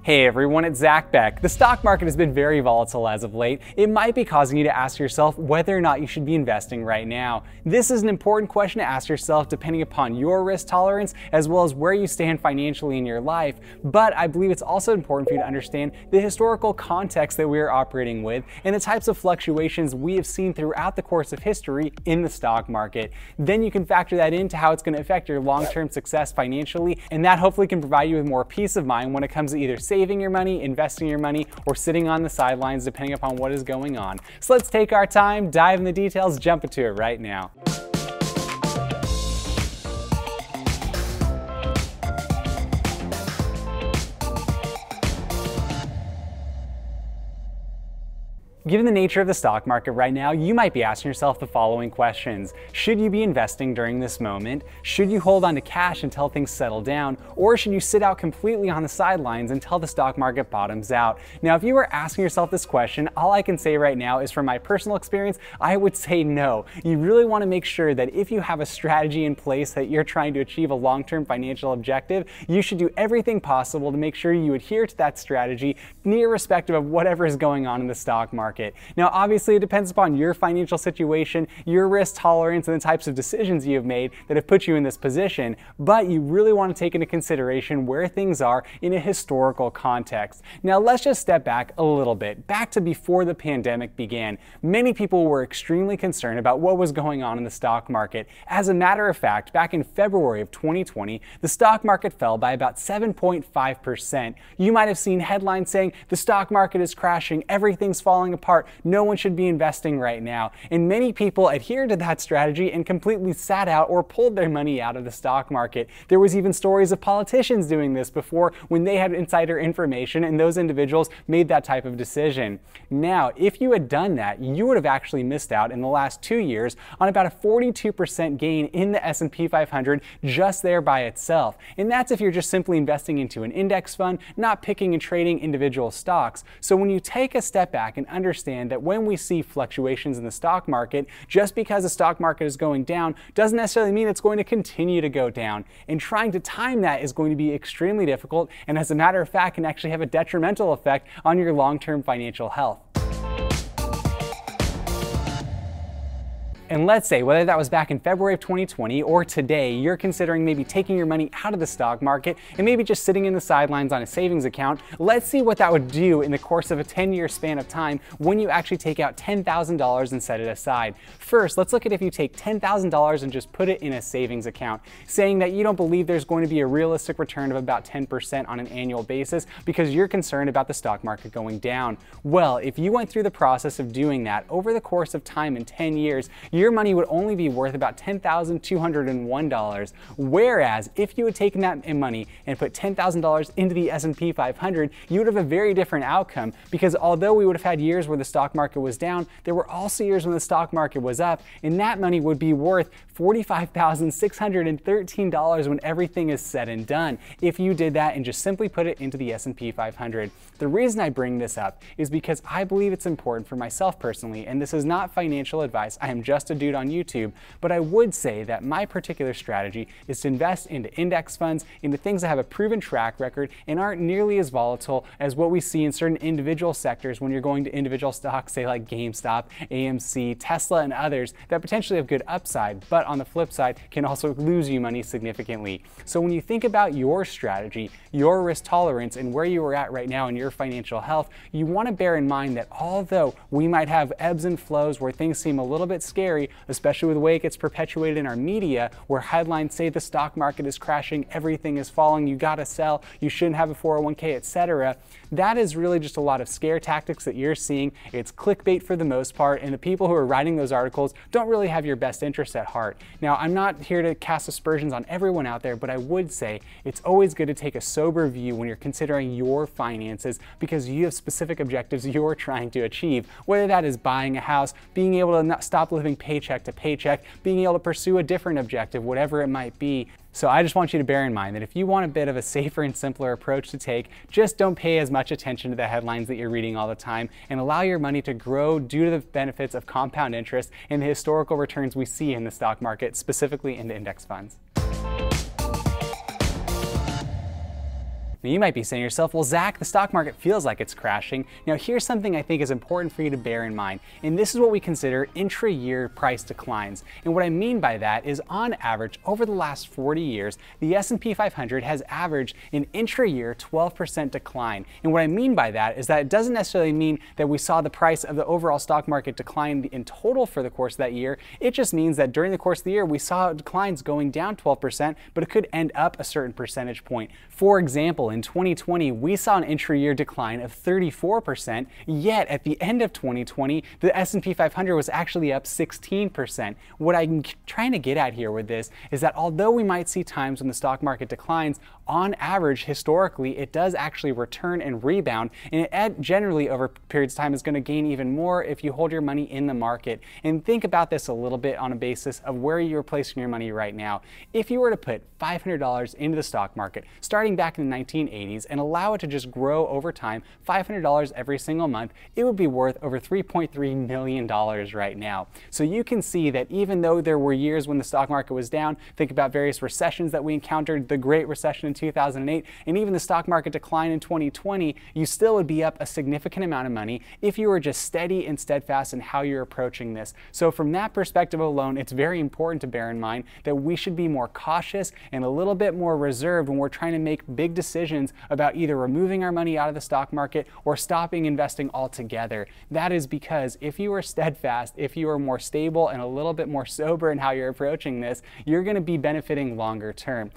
Hey everyone, it's Zack Beck. The stock market has been very volatile as of late. It might be causing you to ask yourself whether or not you should be investing right now. This is an important question to ask yourself depending upon your risk tolerance as well as where you stand financially in your life. But I believe it's also important for you to understand the historical context that we are operating with and the types of fluctuations we have seen throughout the course of history in the stock market. Then you can factor that into how it's going to affect your long-term success financially, and that hopefully can provide you with more peace of mind when it comes to either saving your money, investing your money, or sitting on the sidelines depending upon what is going on. So let's take our time, dive in the details, jump into it right now. Given the nature of the stock market right now, you might be asking yourself the following questions. Should you be investing during this moment? Should you hold on to cash until things settle down? Or should you sit out completely on the sidelines until the stock market bottoms out? Now, if you were asking yourself this question, all I can say right now is from my personal experience, I would say no. You really want to make sure that if you have a strategy in place that you're trying to achieve a long-term financial objective, you should do everything possible to make sure you adhere to that strategy, irrespective of whatever is going on in the stock market. Now, obviously, it depends upon your financial situation, your risk tolerance, and the types of decisions you have made that have put you in this position, but you really want to take into consideration where things are in a historical context. Now, let's just step back a little bit, back to before the pandemic began. Many people were extremely concerned about what was going on in the stock market. As a matter of fact, back in February of 2020, the stock market fell by about 7.5%. You might have seen headlines saying, the stock market is crashing, everything's falling apart, no one should be investing right now. And many people adhered to that strategy and completely sat out or pulled their money out of the stock market. There was even stories of politicians doing this before when they had insider information and those individuals made that type of decision. Now, if you had done that, you would have actually missed out in the last 2 years on about a 42% gain in the S&P 500 just there by itself. And that's if you're just simply investing into an index fund, not picking and trading individual stocks. So when you take a step back and understand that when we see fluctuations in the stock market, just because the stock market is going down doesn't necessarily mean it's going to continue to go down. And trying to time that is going to be extremely difficult, and as a matter of fact, can actually have a detrimental effect on your long-term financial health. And let's say, whether that was back in February of 2020 or today, you're considering maybe taking your money out of the stock market and maybe just sitting in the sidelines on a savings account. Let's see what that would do in the course of a 10-year span of time when you actually take out $10,000 and set it aside. First, let's look at if you take $10,000 and just put it in a savings account, saying that you don't believe there's going to be a realistic return of about 10% on an annual basis because you're concerned about the stock market going down. Well, if you went through the process of doing that over the course of time in 10 years, your money would only be worth about $10,201. Whereas if you had taken that money and put $10,000 into the S&P 500, you would have a very different outcome, because although we would have had years where the stock market was down, there were also years when the stock market was up, and that money would be worth $45,613 when everything is said and done if you did that and just simply put it into the S&P 500. The reason I bring this up is because I believe it's important for myself personally, and this is not financial advice, I am just a dude on YouTube, but I would say that my particular strategy is to invest into index funds, into things that have a proven track record and aren't nearly as volatile as what we see in certain individual sectors when you're going to individual stocks, say like GameStop, AMC, Tesla, and others that potentially have good upside, but on the flip side can also lose you money significantly. So when you think about your strategy, your risk tolerance, and where you are at right now in your financial health, you want to bear in mind that although we might have ebbs and flows where things seem a little bit scary, especially with the way it gets perpetuated in our media, where headlines say the stock market is crashing, everything is falling, you gotta sell, you shouldn't have a 401k, etc. That is really just a lot of scare tactics that you're seeing. It's clickbait for the most part, and the people who are writing those articles don't really have your best interests at heart. Now, I'm not here to cast aspersions on everyone out there, but I would say it's always good to take a sober view when you're considering your finances, because you have specific objectives you're trying to achieve, whether that is buying a house, being able to not stop living paycheck to paycheck, being able to pursue a different objective, whatever it might be. So I just want you to bear in mind that if you want a bit of a safer and simpler approach to take, just don't pay as much attention to the headlines that you're reading all the time and allow your money to grow due to the benefits of compound interest and the historical returns we see in the stock market, specifically in the index funds. Now you might be saying to yourself, well, Zach, the stock market feels like it's crashing. Now here's something I think is important for you to bear in mind, and this is what we consider intra-year price declines. And what I mean by that is, on average, over the last 40 years, the S&P 500 has averaged an intra-year 12% decline. And what I mean by that is that it doesn't necessarily mean that we saw the price of the overall stock market decline in total for the course of that year. It just means that during the course of the year, we saw declines going down 12%, but it could end up a certain percentage point. For example, in 2020, we saw an intra-year decline of 34%, yet at the end of 2020, the S&P 500 was actually up 16%. What I'm trying to get at here with this is that although we might see times when the stock market declines, on average, historically, it does actually return and rebound, and it generally over periods of time is going to gain even more if you hold your money in the market. And think about this a little bit on a basis of where you're placing your money right now. If you were to put $500 into the stock market starting back in the 1980s and allow it to just grow over time, $500 every single month, it would be worth over $3.3 million right now. So you can see that even though there were years when the stock market was down, think about various recessions that we encountered, the Great Recession in 2008, and even the stock market decline in 2020, you still would be up a significant amount of money if you were just steady and steadfast in how you're approaching this. So from that perspective alone, it's very important to bear in mind that we should be more cautious and a little bit more reserved when we're trying to make big decisions about either removing our money out of the stock market or stopping investing altogether. That is because if you are steadfast, if you are more stable and a little bit more sober in how you're approaching this, you're going to be benefiting longer term.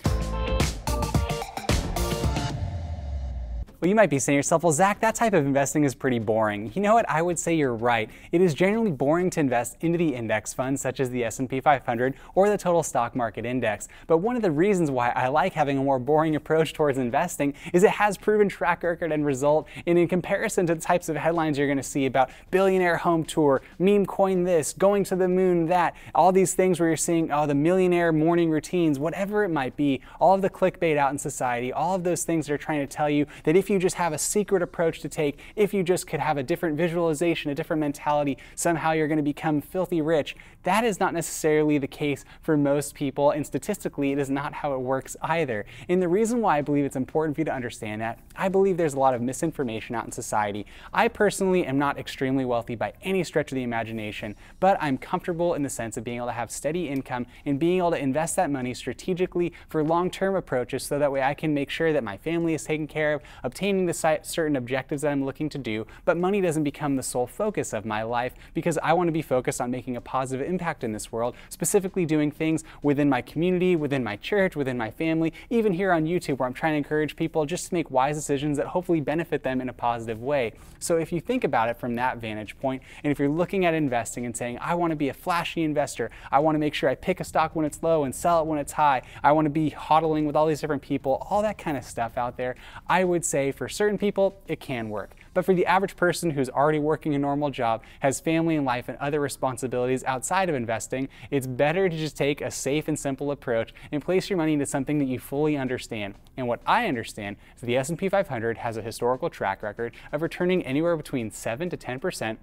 Well, you might be saying to yourself, well, Zach, that type of investing is pretty boring. You know what? I would say you're right. It is generally boring to invest into the index funds such as the S&P 500 or the total stock market index. But one of the reasons why I like having a more boring approach towards investing is it has proven track record and result. And in comparison to the types of headlines you're going to see about billionaire home tour, meme coin this, going to the moon that, all these things where you're seeing, oh, the millionaire morning routines, whatever it might be, all of the clickbait out in society, all of those things that are trying to tell you that if you just have a secret approach to take, if you just could have a different visualization, a different mentality, somehow you're going to become filthy rich. That is not necessarily the case for most people, and statistically it is not how it works either. And the reason why I believe it's important for you to understand that, I believe there's a lot of misinformation out in society. I personally am not extremely wealthy by any stretch of the imagination, but I'm comfortable in the sense of being able to have steady income and being able to invest that money strategically for long-term approaches so that way I can make sure that my family is taken care of, obtaining the certain objectives that I'm looking to do, but money doesn't become the sole focus of my life because I want to be focused on making a positive impact in this world, specifically doing things within my community, within my church, within my family, even here on YouTube where I'm trying to encourage people just to make wise decisions that hopefully benefit them in a positive way. So if you think about it from that vantage point, and if you're looking at investing and saying, I want to be a flashy investor, I want to make sure I pick a stock when it's low and sell it when it's high, I want to be hodling with all these different people, all that kind of stuff out there, I would say for certain people, it can work. But for the average person who's already working a normal job, has family and life and other responsibilities outside of investing, it's better to just take a safe and simple approach and place your money into something that you fully understand. And what I understand is the S&P 500 has a historical track record of returning anywhere between 7 to 10%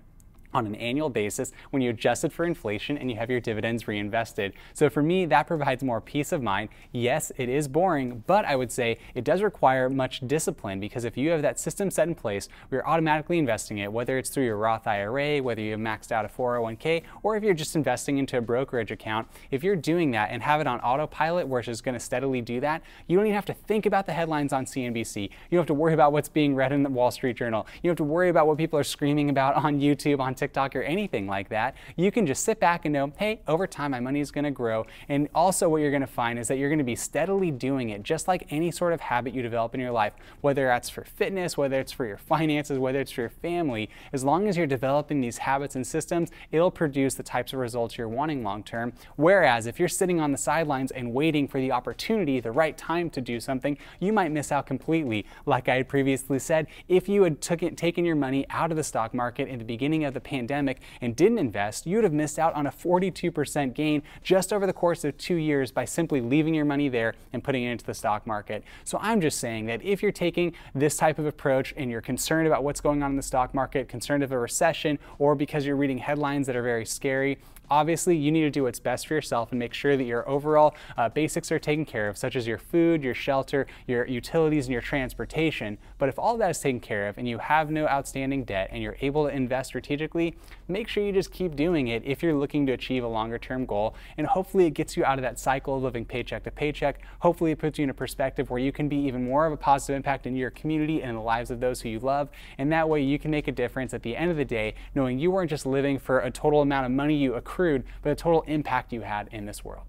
on an annual basis when you adjust it for inflation and you have your dividends reinvested. So for me, that provides more peace of mind. Yes, it is boring, but I would say it does require much discipline because if you have that system set in place, you're automatically investing it, whether it's through your Roth IRA, whether you have maxed out a 401k, or if you're just investing into a brokerage account, if you're doing that and have it on autopilot where it's just going to steadily do that, you don't even have to think about the headlines on CNBC. You don't have to worry about what's being read in the Wall Street Journal. You don't have to worry about what people are screaming about on YouTube, on TikTok, or anything like that. You can just sit back and know, hey, over time my money is going to grow. And also what you're going to find is that you're going to be steadily doing it, just like any sort of habit you develop in your life, whether that's for fitness, whether it's for your finances, whether it's for your family. As long as you're developing these habits and systems, it'll produce the types of results you're wanting long term. Whereas if you're sitting on the sidelines and waiting for the opportunity, the right time to do something, you might miss out completely. Like I had previously said, if you had taken your money out of the stock market in the beginning of the pandemic and didn't invest, you would have missed out on a 42% gain just over the course of 2 years by simply leaving your money there and putting it into the stock market. So I'm just saying that if you're taking this type of approach and you're concerned about what's going on in the stock market, concerned of a recession, or because you're reading headlines that are very scary, Obviously, you need to do what's best for yourself and make sure that your overall basics are taken care of, such as your food, your shelter, your utilities, and your transportation. But if all of that is taken care of and you have no outstanding debt and you're able to invest strategically, make sure you just keep doing it if you're looking to achieve a longer term goal. And hopefully it gets you out of that cycle of living paycheck to paycheck. Hopefully it puts you in a perspective where you can be even more of a positive impact in your community and in the lives of those who you love. And that way you can make a difference at the end of the day, knowing you weren't just living for a total amount of money you accrued, but the total impact you had in this world.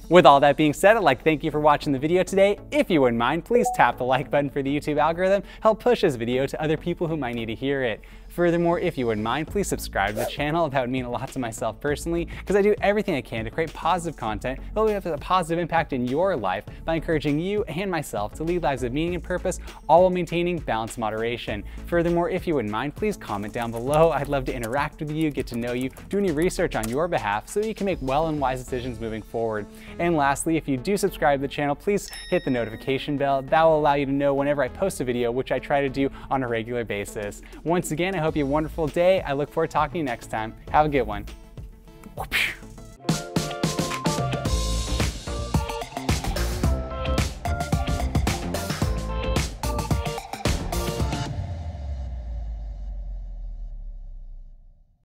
With all that being said, I'd like to thank you for watching the video today. If you wouldn't mind, please tap the like button for the YouTube algorithm, help push this video to other people who might need to hear it. Furthermore, if you wouldn't mind, please subscribe to the channel. That would mean a lot to myself personally, because I do everything I can to create positive content that will have a positive impact in your life by encouraging you and myself to lead lives of meaning and purpose, all while maintaining balanced moderation. Furthermore, if you wouldn't mind, please comment down below. I'd love to interact with you, get to know you, do any research on your behalf so that you can make well and wise decisions moving forward. And lastly, if you do subscribe to the channel, please hit the notification bell. That will allow you to know whenever I post a video, which I try to do on a regular basis. Once again, I hope you have a wonderful day. I look forward to talking to you next time. Have a good one.